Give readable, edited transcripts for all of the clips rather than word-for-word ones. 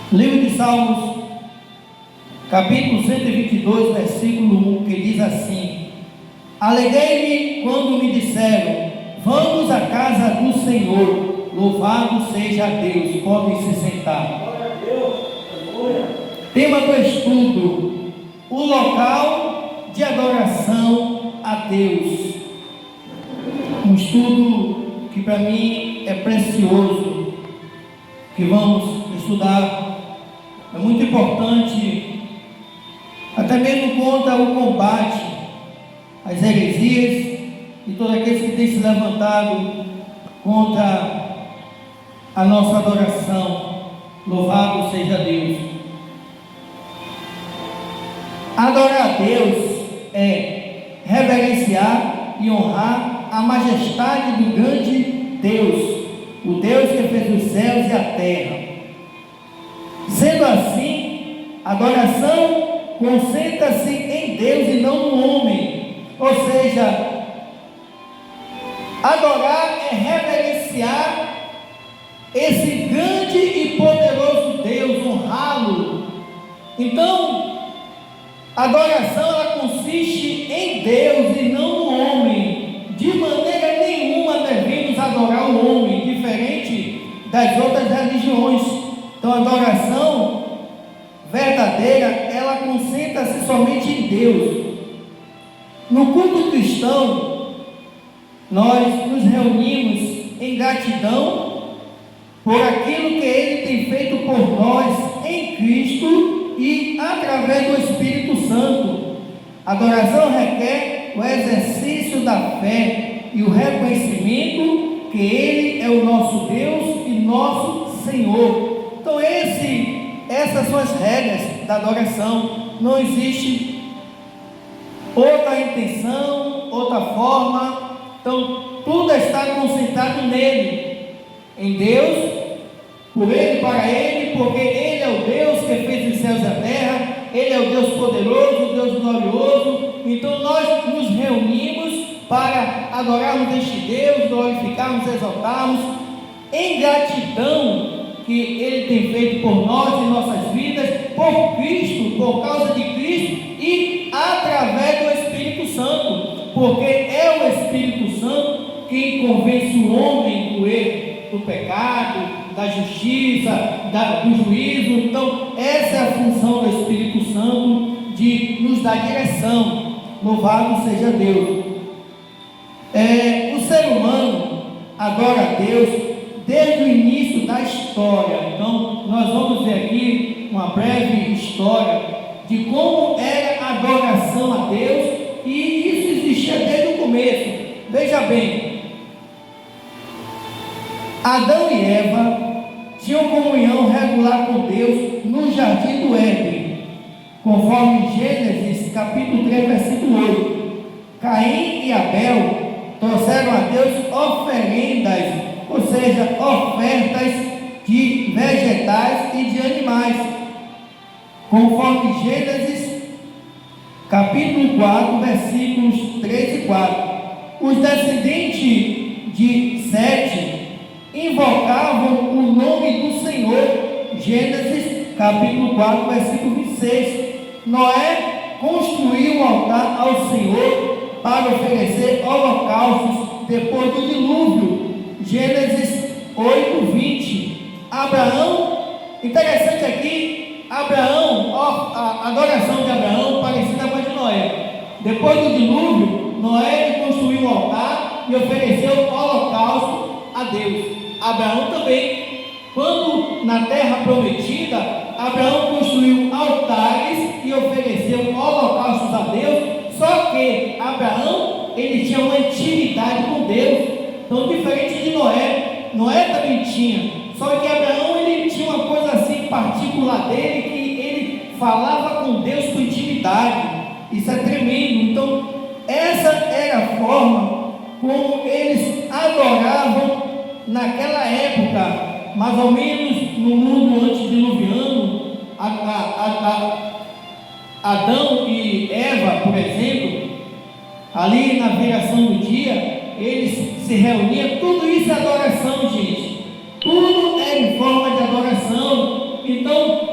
Livro de Salmos, capítulo 122, versículo 1, que diz assim: Alegrei-me quando me disseram, vamos à casa do Senhor, louvado seja Deus. Podem se sentar. Glória a Deus, aleluia. Tema do estudo: o local de adoração a Deus. Um estudo que para mim é precioso, que vamos estudar. É muito importante, até mesmo contra o combate às heresias e todos aqueles que têm se levantado contra a nossa adoração. Louvado seja Deus. Adorar a Deus é reverenciar e honrar a majestade do grande Deus, o Deus que fez os céus e a terra. Sendo assim, a adoração concentra-se em Deus e não no homem. Ou seja, adorar é reverenciar esse grande e poderoso Deus, honrá-lo. Então, a adoração ela consiste em Deus e não no homem. De maneira nenhuma devemos adorar o homem, diferente das outras religiões. Então, a adoração verdadeira, ela concentra-se somente em Deus. No culto cristão, nós nos reunimos em gratidão por aquilo que Ele tem feito por nós em Cristo e através do Espírito Santo. A adoração requer o exercício da fé e o reconhecimento que Ele é o nosso Deus e nosso Senhor. Então essas são as regras da adoração. Não existe outra intenção, outra forma. Então tudo está concentrado nele, em Deus, por Ele, para Ele, porque Ele é o Deus que fez os céus e a terra. Ele é o Deus poderoso, o Deus glorioso. Então nós nos reunimos para adorarmos este Deus, glorificarmos, exaltarmos em gratidão que Ele tem feito por nós em nossas vidas, por Cristo, por causa de Cristo e através do Espírito Santo, porque é o Espírito Santo quem convence o homem do erro, do pecado, da justiça, do juízo. Então essa é a função do Espírito Santo, de nos dar direção. Louvado seja Deus. O ser humano adora a Deus desde o início da história. Então, nós vamos ver aqui uma breve história de como era a adoração a Deus, e isso existia desde o começo. Veja bem, Adão e Eva tinham comunhão regular com Deus no jardim do Éden, conforme Gênesis capítulo 3, versículo 8. Caim e Abel trouxeram a Deus oferendas, ou seja, ofertas de vegetais e de animais, conforme Gênesis capítulo 4, versículos 3 e 4. Os descendentes de Sete invocavam o nome do Senhor, Gênesis capítulo 4, versículo 26. Noé construiu um altar ao Senhor para oferecer holocaustos depois do dilúvio, Gênesis 8, 20. Abraão, interessante aqui, Abraão, a adoração de Abraão parecida com a de Noé. Depois do dilúvio, Noé construiu um altar e ofereceu holocausto a Deus. Abraão também, quando na terra prometida, Abraão construiu altares e ofereceu holocaustos a Deus. Só que Abraão, ele tinha uma intimidade com Deus. Então, diferente de Noé, Noé também tinha, só que Abraão, ele tinha uma coisa assim particular dele, que ele falava com Deus com intimidade. Isso é tremendo. Então, essa era a forma como eles adoravam naquela época, mais ou menos no mundo antediluviano. Adão e Eva, por exemplo, ali na viração do dia, eles se reuniam. Tudo isso é adoração, gente. Tudo é em forma de adoração. Então,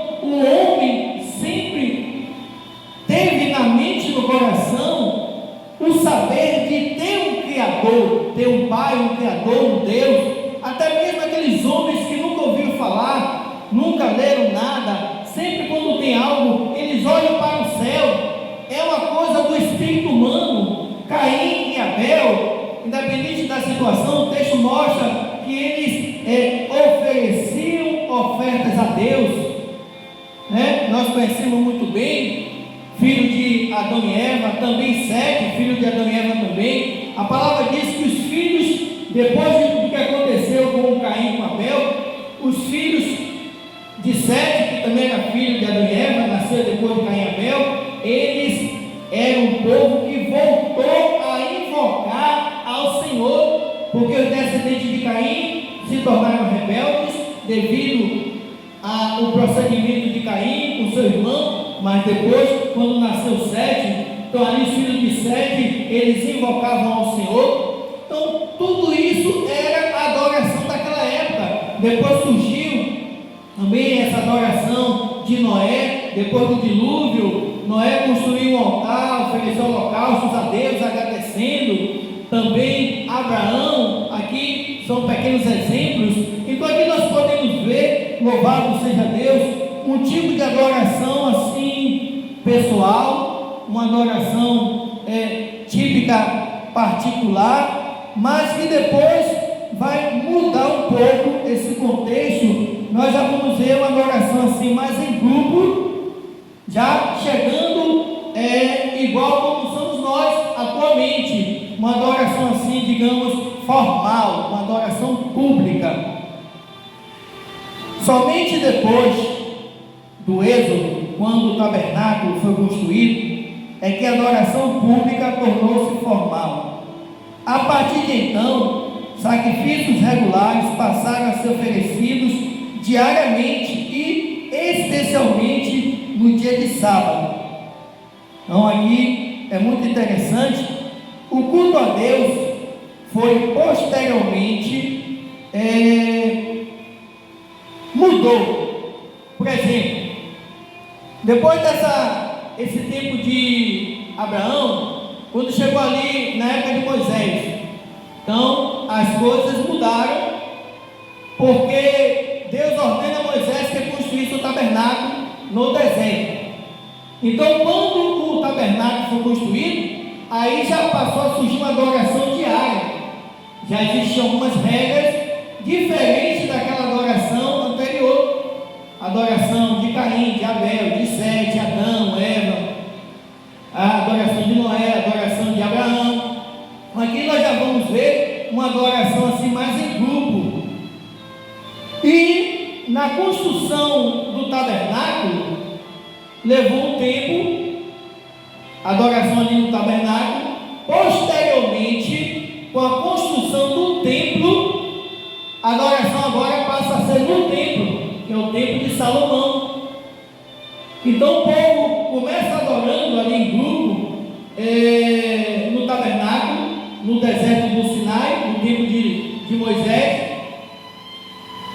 agradou um Deus, até mesmo aqueles homens que nunca ouviram falar, nunca leram nada, sempre quando tem algo, eles olham para o céu. É uma coisa do espírito humano. Caim e Abel, independente da situação, o texto mostra que eles ofereciam ofertas a Deus, né? Nós conhecemos muito bem, filho de Adão e Eva, também Sete, filho de Adão e Eva também. A palavra diz que os filhos, depois do que aconteceu com Caim e com Abel, os filhos de Sete, que também era filho de Adão e Eva, nasceu depois de Caim e Abel, eles eram um povo que voltou a invocar ao Senhor, porque os descendentes de Caim se tornaram rebeldes devido ao procedimento de Caim com seu irmão, mas depois, quando nasceu Sete, então ali os filhos de Sete, eles invocavam ao Senhor. Então tudo isso era a adoração daquela época. Depois surgiu também essa adoração de Noé, depois do dilúvio. Noé construiu um altar, ofereceu holocaustos a Deus, agradecendo. Também Abraão, aqui são pequenos exemplos. Então aqui nós podemos ver, louvado seja Deus, um tipo de adoração assim, pessoal, uma adoração típica, particular, mas que depois vai mudar um pouco esse contexto. Nós já vamos ver uma adoração assim, mais em grupo, já chegando igual como somos nós atualmente, uma adoração assim, digamos, formal, uma adoração pública. Somente depois do Êxodo, quando o tabernáculo foi construído, é que a adoração pública tornou-se formal. A partir de então, sacrifícios regulares passaram a ser oferecidos diariamente e especialmente no dia de sábado. Então aqui é muito interessante, o culto a Deus foi posteriormente mudou. Por exemplo, depois esse tempo de Abraão, quando chegou ali na época de Moisés, então as coisas mudaram, porque Deus ordena a Moisés que construísse o tabernáculo no deserto. Então quando o tabernáculo foi construído, aí já passou a surgir uma adoração diária. Já existiam algumas regras diferentes daquela adoração anterior. Adoração de Caim, de Abel, de Sete, Adão, Eva, a adoração de Noé, a adoração de Abraão. Aqui nós já vamos ver uma adoração assim mais em grupo. E na construção do tabernáculo levou um tempo, a adoração ali no tabernáculo. Posteriormente, com a construção do templo, a adoração agora passa a ser no templo, que é o templo de Salomão. Então o povo começa adorando ali em grupo, no tabernáculo, no deserto do Sinai, no tempo de Moisés.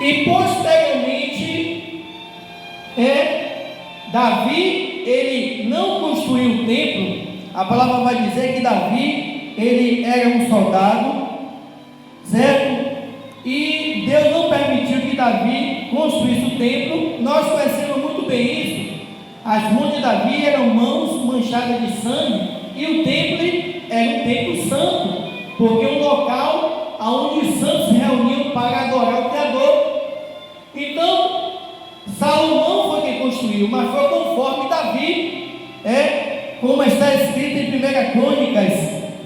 E posteriormente, Davi, ele não construiu o templo. A palavra vai dizer que Davi, ele era um soldado, certo? E Deus não permitiu que Davi construísse o templo. Nós conhecemos muito bem isso. As mãos de Davi eram mãos manchadas de sangue, e o templo era um templo santo, porque um local onde os santos se reuniam para adorar o Criador. Então Salomão foi quem construiu, mas foi conforme Davi, como está escrito em 1 Crônicas,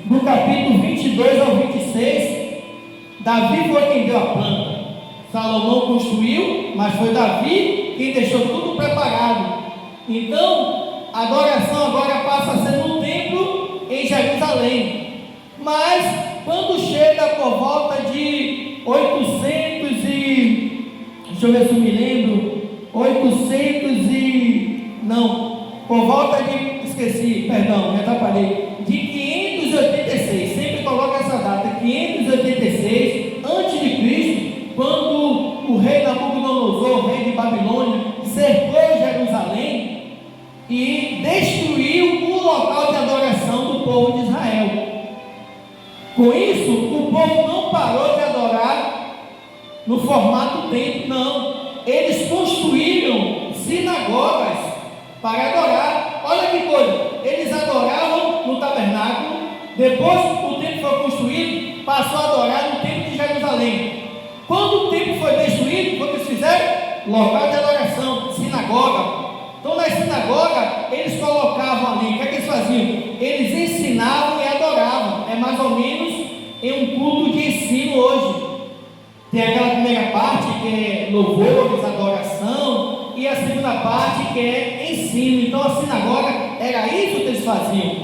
do capítulo 22 ao 26. Davi foi quem deu a planta, Salomão construiu, mas foi Davi quem deixou tudo preparado. Então a adoração agora passa a ser no templo em Jerusalém.800 e, deixa eu ver se eu me lembro, me atrapalhei, de 586, sempre coloca essa data, 586 antes de Cristo, quando o rei Nabucodonosor, rei de Babilônia, cercou Jerusalém e destruiu o local de adoração do povo de Israel. Com isso, o povo não parou de adorar no formato templo, não. Eles construíram sinagogas para adorar. Olha que coisa, eles adoravam no tabernáculo, depois o templo foi construído, passou a adorar no templo de Jerusalém. Quando o templo foi destruído, o que eles fizeram? Local de adoração, sinagoga. Então na sinagoga eles colocavam ali, o que é que eles faziam? Eles ensinavam e adoravam. É mais ou menos em um culto de ensino hoje. Tem aquela primeira parte que é louvores, adoração, e a segunda parte que é ensino. Então a sinagoga era isso que eles faziam.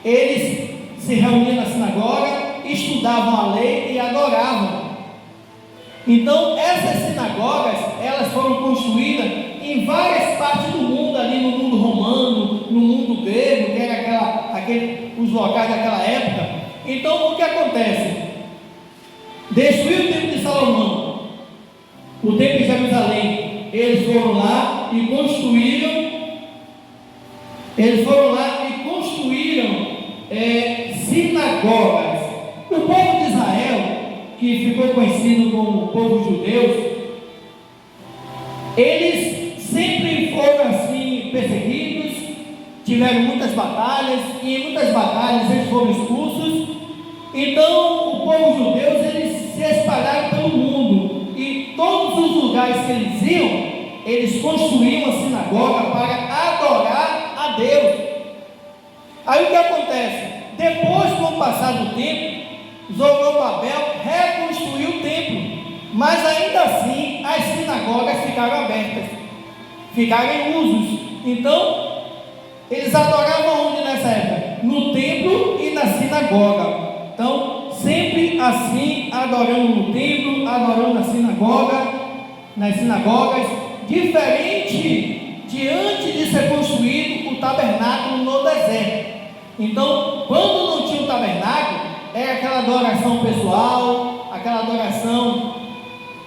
Eles se reuniam na sinagoga, estudavam a lei e adoravam. Então essas sinagogas, elas foram construídas em várias partes do mundo, ali no mundo romano, no mundo grego, que era os locais daquela época. Então o que acontece? Destruiu o templo de Salomão, o templo de Jerusalém. Eles foram lá e construíram sinagogas. O povo de Israel, que ficou conhecido como o povo judeu, eles sempre foram assim perseguidos, tiveram muitas batalhas, e em muitas batalhas eles foram expulsos. Então o povo judeu, eles se espalharam pelo mundo, e todos os lugares que eles iam, eles construíam uma sinagoga para adorar a Deus. Aí o que acontece? Depois, com o passar do tempo, Zorobabel reconstruiu o templo, mas ainda assim as sinagogas ficaram abertas, ficaram em usos. Então eles adoravam onde nessa época? No templo e na sinagoga. Então sempre assim, adorando no templo, adorando nas sinagogas, diferente de antes de ser construído o tabernáculo no deserto. Então quando não tinha o tabernáculo, era aquela adoração pessoal, aquela adoração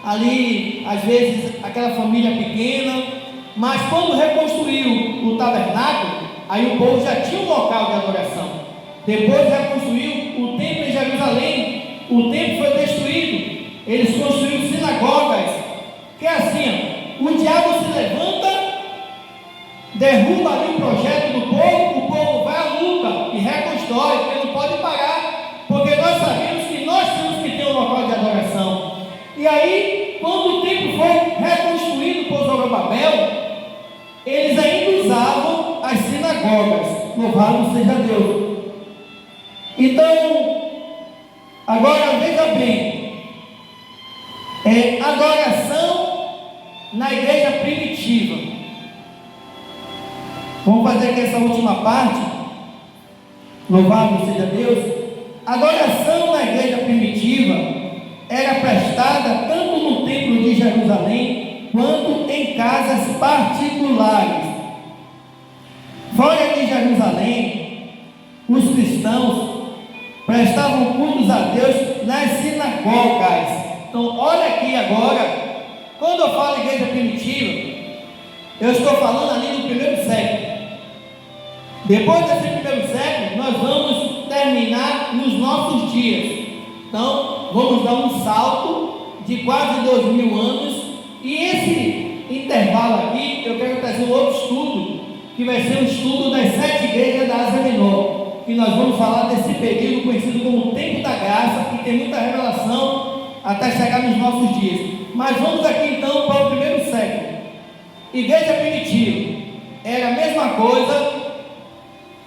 ali, às vezes aquela família pequena. Mas quando reconstruiu o tabernáculo, aí o povo já tinha um local de adoração. Depois reconstruiu o templo em Jerusalém, o templo foi destruído, eles construíram sinagogas, que é assim, o diabo se levanta, derruba ali o projeto do povo, o povo vai à luta e reconstrói, porque não pode parar, porque nós sabemos que nós temos que ter um local de adoração. E aí, quando o templo foi reconstruído por Zorobabel, eles ainda usavam as sinagogas. Louvado seja Deus. Então, agora veja bem, adoração na igreja primitiva. Vamos fazer aqui essa última parte. Louvado seja Deus. A adoração na igreja primitiva era prestada tanto no templo de Jerusalém quanto em casas particulares. Fora de Jerusalém, os cristãos prestavam cultos a Deus nas sinagogas. Então olha aqui agora, quando eu falo igreja primitiva, eu estou falando ali no primeiro século. Depois desse primeiro século, nós vamos terminar nos nossos dias. Então vamos dar um salto de quase 2000 anos. E esse intervalo aqui, eu quero trazer um outro estudo, que vai ser um estudo das 7 igrejas da Ásia Menor. E nós vamos falar desse período conhecido como o Tempo da Graça, que tem muita revelação até chegar nos nossos dias. Mas vamos aqui então para o primeiro século. Igreja primitiva era a mesma coisa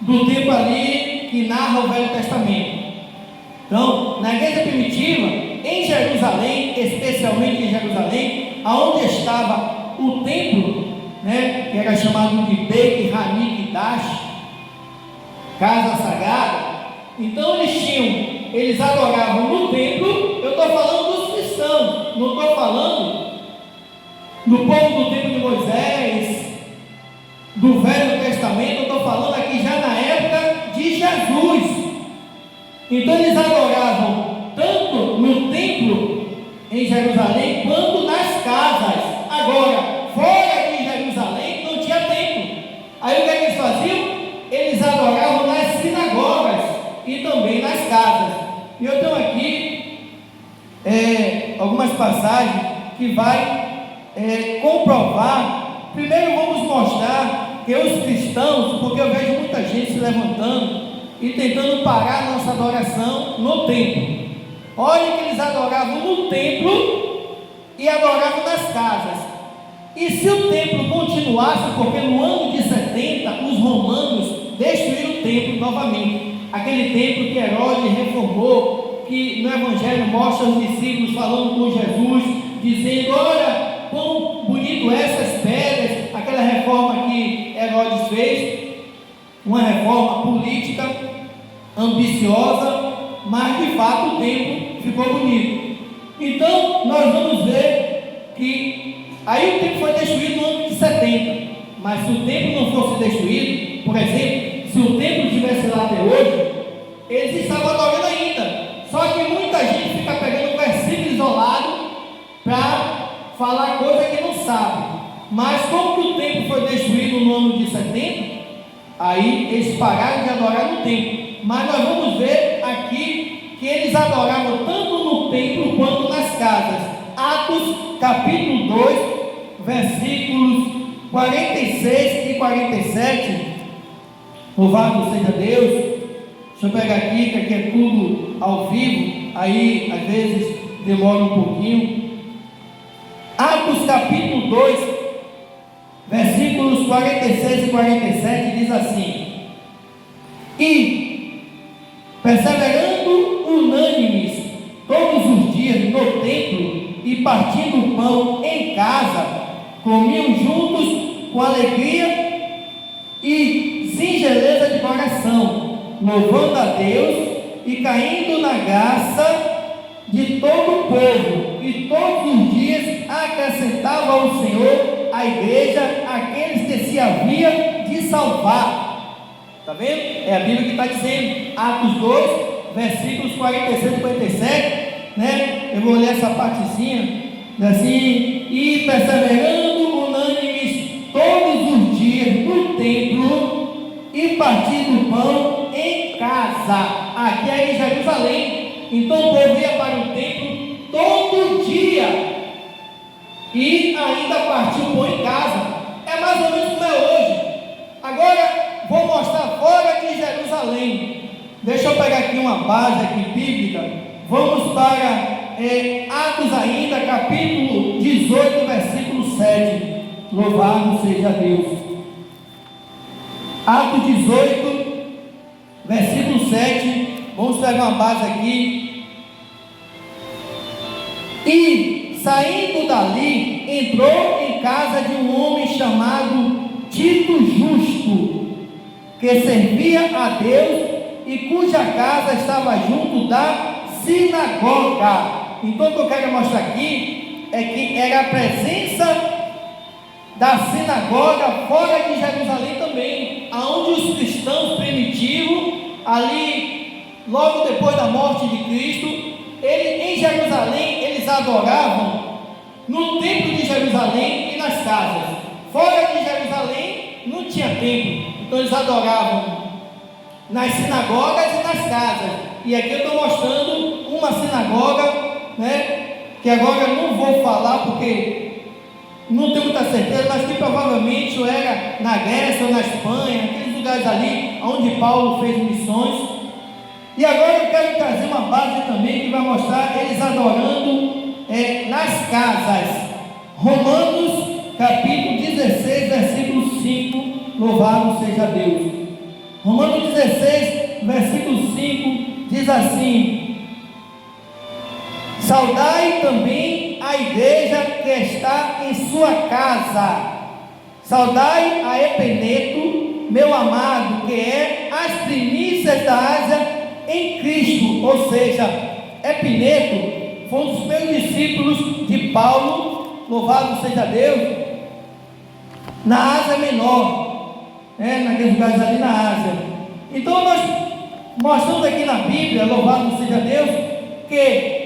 do tempo ali que narra o Velho Testamento. Então, na igreja primitiva, em Jerusalém, especialmente em Jerusalém, aonde estava o templo, que era chamado de Beit Hamikdash, casa sagrada. Então eles adoravam no templo. Eu estou falando dos cristãos, não estou falando do povo do tempo de Moisés, do Velho Testamento. Eu estou falando aqui já na época de Jesus. Então eles adoravam tanto no templo em Jerusalém quanto nas casas. Agora, fora de Jerusalém não tinha templo. Aí o que eles faziam? Eles adoravam nas sinagogas e também nas casas. E eu tenho aqui algumas passagens que vai comprovar. Primeiro vamos mostrar que os cristãos, porque eu vejo muita gente se levantando e tentando parar a nossa adoração no templo. Olha que eles adoravam no templo e adoravam nas casas. E se o templo continuasse, porque no ano de 70 os romanos destruíram o templo novamente, aquele templo que Herodes reformou, que no Evangelho mostra os discípulos falando com Jesus, dizendo: olha, quão bonito essas pedras, aquela reforma que Herodes fez, uma reforma política, ambiciosa, mas de fato o templo ficou bonito. Então nós vamos ver que aí o templo foi destruído no ano de 70, mas se o templo não fosse destruído, por exemplo, se o templo estivesse lá até hoje, eles estavam adorando ainda. Só que muita gente fica pegando um versículo isolado para falar coisa que não sabe. Mas como que o templo foi destruído no ano de 70, aí eles pararam de adorar no templo. Mas nós vamos ver aqui que eles adoravam tanto no templo quanto nas casas. Atos capítulo 2, versículos 46 e 47. Louvado seja Deus. Deixa eu pegar aqui, que aqui é tudo ao vivo, aí às vezes demora um pouquinho. Atos capítulo 2, versículos 46 e 47 diz assim: e perseverando unânimes todos os dias no templo e partindo o pão em casa, comiam juntos com alegria e singeleza de coração, louvando a Deus e caindo na graça de todo o povo, e todos os dias acrescentava ao Senhor a igreja aqueles que se havia de salvar. Está vendo? É a Bíblia que está dizendo, Atos 2, versículos 46 e 47, né? Eu vou ler essa partezinha, assim: e perseverando unânimes todos os dias no templo e partindo o pão em casa. Aqui é em Jerusalém. Então o povo ia para o templo todo dia e ainda partiu o pão em casa. É mais ou menos como é hoje. Agora vou mostrar fora de Jerusalém. Deixa eu pegar aqui uma base aqui bíblica. Vamos para Atos ainda, capítulo 18, versículo 7. Louvado seja Deus. Atos 18, versículo 7. Vamos pegar uma base aqui. E saindo dali, entrou em casa de um homem chamado Tito Justo, que servia a Deus e cuja casa estava junto da sinagoga. Então o que eu quero mostrar aqui é que era a presença da sinagoga fora de Jerusalém também, aonde os cristãos primitivos, ali logo depois da morte de Cristo, em Jerusalém eles adoravam no templo de Jerusalém e nas casas. Fora de Jerusalém não tinha templo, então eles adoravam nas sinagogas e nas casas. E aqui eu estou mostrando uma sinagoga, né, que agora eu não vou falar porque não tenho muita certeza, mas que provavelmente era na Grécia ou na Espanha, aqueles lugares ali onde Paulo fez missões. E agora eu quero trazer uma base também que vai mostrar eles adorando nas casas. Romanos capítulo 16, versículo 5. Louvado seja Deus. Romanos 16, versículo 5 diz assim: saudai também a igreja que está em sua casa. Saudai a Epeneto, meu amado, que é as primícias da Ásia em Cristo. Ou seja, Epineto foi um dos primeiros discípulos de Paulo, louvado seja Deus, na Ásia Menor, naqueles lugares ali na Ásia. Então nós mostramos aqui na Bíblia, louvado seja Deus, que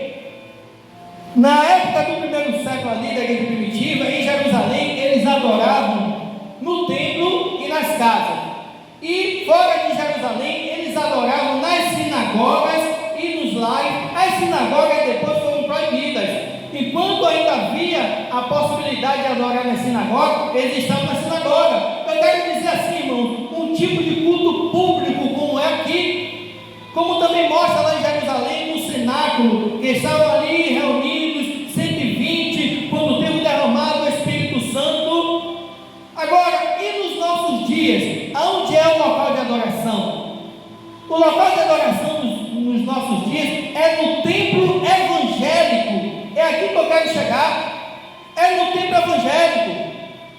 na época do primeiro século ali da igreja primitiva, em Jerusalém, eles adoravam no templo e nas casas. E fora de Jerusalém, eles adoravam nas sinagogas e nos lares. As sinagogas depois foram proibidas. Enquanto ainda havia a possibilidade de adorar na sinagoga, eles estavam na sinagoga. Eu quero dizer assim, irmão, um tipo de culto público como é aqui, como também mostra lá em Jerusalém, no cenáculo, que estavam ali reunidos, 120, quando teve derramado o Espírito Santo. Agora, e nos nossos dias, aonde é o local de adoração? O local de adoração nos nossos dias é no templo evangélico. É aqui que eu quero chegar. É no templo evangélico,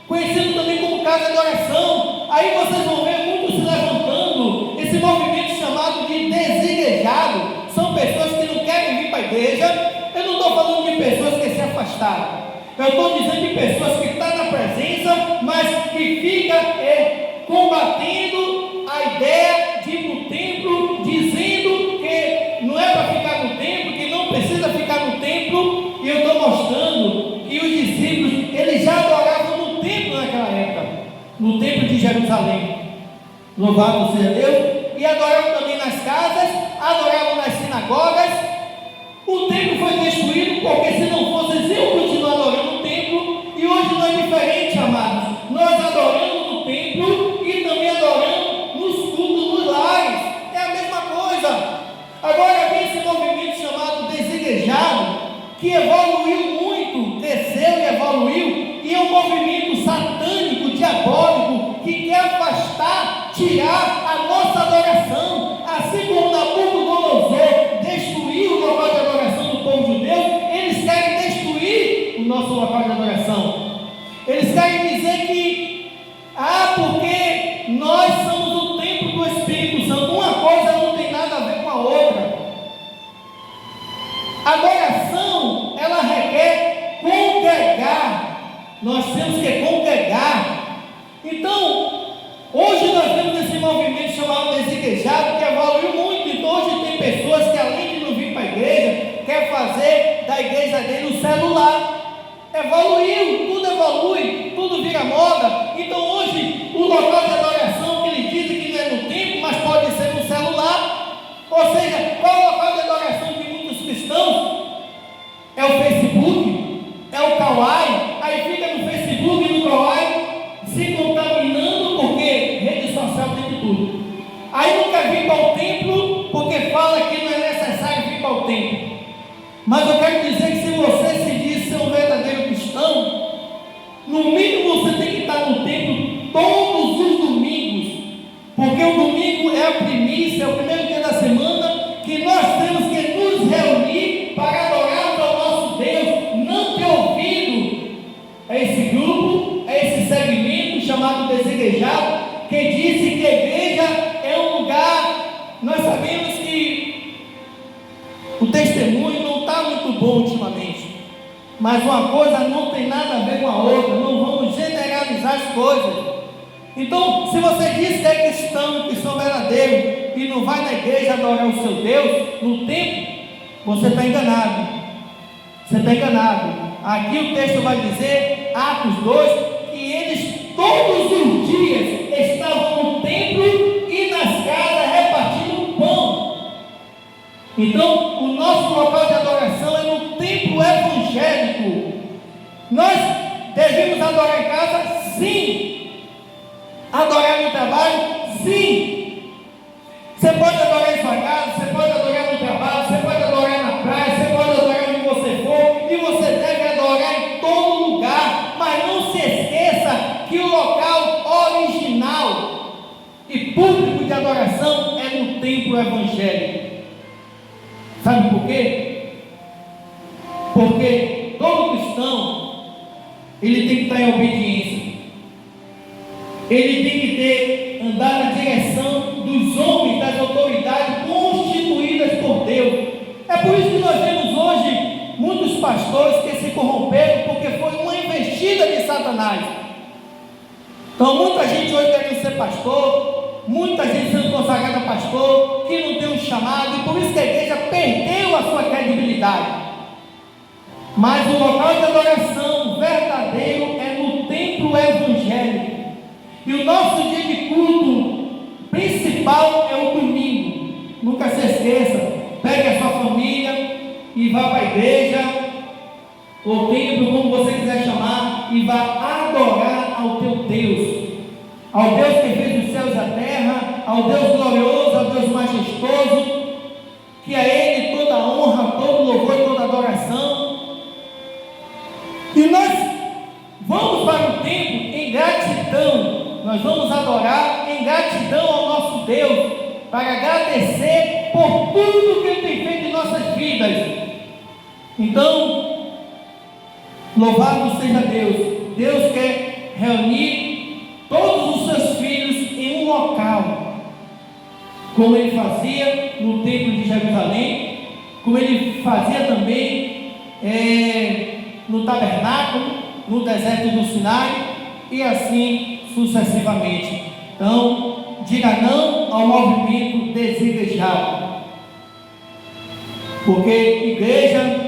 conhecido também como casa de adoração. Aí vocês vão ver muitos se levantando, esse movimento chamado de desigrejado. São pessoas que não querem vir para a igreja. Eu não estou falando de pessoas que se afastaram, eu estou dizendo de pessoas que estão na presença, mas que ficam combatendo a ideia de ir para o templo, dizendo que não é para ficar no templo, que não precisa ficar no templo. E eu estou mostrando que os discípulos, eles já adoravam no templo naquela época, no templo de Jerusalém, louvado seja Deus, e adoravam também nas casas, adoravam nas sinagogas. O templo foi destruído, porque se não fosse, eles iam continuar adorando no templo. E hoje não é diferente, amados. Nós adoramos no templo e também adoramos nos cultos dos lares. É a mesma coisa. Agora vem esse movimento chamado desigrejado, que evoluiu muito, cresceu e evoluiu, e é um movimento satânico, diabólico, que quer afastar, tirar a nossa adoração. Assim como Nabucodonosor destruiu o local de adoração do povo judeu, eles querem destruir o nosso local de adoração. Eles querem dizer que, porque nós somos o templo do Espírito Santo. Uma coisa não tem nada a ver com a outra. Adoração, ela requer congregar. Nós temos que congregar. Então, hoje nós temos esse movimento chamado desigrejado, que evoluiu muito. Então hoje tem pessoas que, além de não vir para a igreja, quer fazer da igreja dele um celular. Evoluiu, tudo vira moda. Então hoje o local de adoração, que eles dizem que não é no templo, mas pode ser no celular. Ou seja, qual é o local de adoração de muitos cristãos? É o Facebook, é o Kawaii. Aí fica no Facebook e no Kawaii se contaminando, porque rede social tem de tudo. Aí não quer vir para o templo, porque fala que não é necessário vir para o templo. Mas eu quero dizer que, se você se diz ser um verdadeiro cristão, no mínimo você tem que estar no templo todos os domingos, porque o domingo é a primícia, é o primeiro dia da semana, que nós temos que nos reunir para adorar ao nosso Deus. Não ter ouvido esse grupo, esse segmento chamado desigrejado, que disse que a igreja é um lugar. Nós sabemos que o testemunho não está muito bom ultimamente, mas uma coisa não tem nada a ver com a outra. Não vamos generalizar as coisas. Então, se você diz que é cristão, cristão verdadeiro, e não vai na igreja adorar o seu Deus no templo, você está enganado. Você está enganado. Aqui o texto vai dizer, Atos 2, que eles todos os dias estavam no templo e nas casas repartindo pão. Então, o nosso local de adoração é no templo evangélico. Nós devemos adorar em casa? Sim. Adorar no trabalho? Sim. Você pode adorar em sua casa, você pode adorar no trabalho, você pode adorar na praia, você pode adorar onde você for, e você deve adorar em todo lugar. Mas não se esqueça que o local original e público de adoração é no templo evangélico. Sabe por quê? Porque todo cristão, ele tem que estar em obediência. Ele tem que andar na direção dos homens, das autoridades constituídas por Deus. É por isso que nós vemos hoje muitos pastores que se corromperam, porque foi uma investida de Satanás. Então muita gente hoje querendo ser pastor, muita gente sendo consagrada a pastor, que não tem um chamado, e por isso que a igreja perdeu a sua credibilidade. Mas o local de adoração verdadeiro é no templo evangélico. E o nosso dia de culto principal é o domingo. Nunca se esqueça, pegue a sua família e vá para a igreja, ou templo, como você quiser chamar. vai adorar ao teu Deus, ao Deus que fez os céus e a terra, ao Deus glorioso, ao Deus majestoso, que a Ele toda a honra, todo louvor e toda adoração. E nós vamos para o templo em gratidão, nós vamos adorar em gratidão ao nosso Deus, para agradecer por tudo que Ele tem feito em nossas vidas. Então, louvado seja Deus. Deus quer reunir todos os seus filhos em um local, como Ele fazia no templo de Jerusalém, como Ele fazia também no tabernáculo, no deserto do Sinai, e assim sucessivamente. Então, diga não ao movimento desigrejado, porque igreja,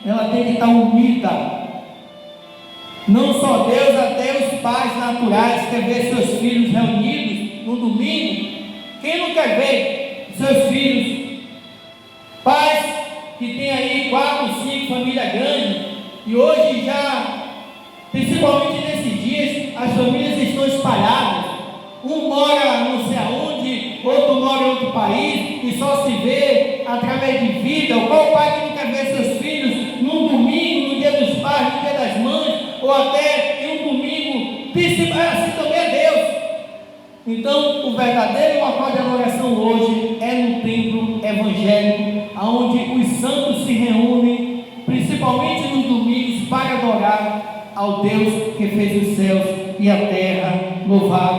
ela tem que estar unida. Não só Deus, até os pais naturais querem ver seus filhos reunidos no domingo. Quem não quer ver seus filhos? Pais que tem aí 4, 5 famílias grandes, e hoje já, principalmente nesses dias, as famílias estão espalhadas. Um mora não sei aonde, outro mora em outro país, e só se vê através de vida. Qual pai que não quer ver seus filhos num domingo, no dia dos pais, no dia das mães, ou até em um domingo, assim também é Deus. Então, o verdadeiro local de adoração hoje é no templo evangélico, onde os santos se reúnem, principalmente nos domingos, para adorar ao Deus que fez os céus e a terra. Louvado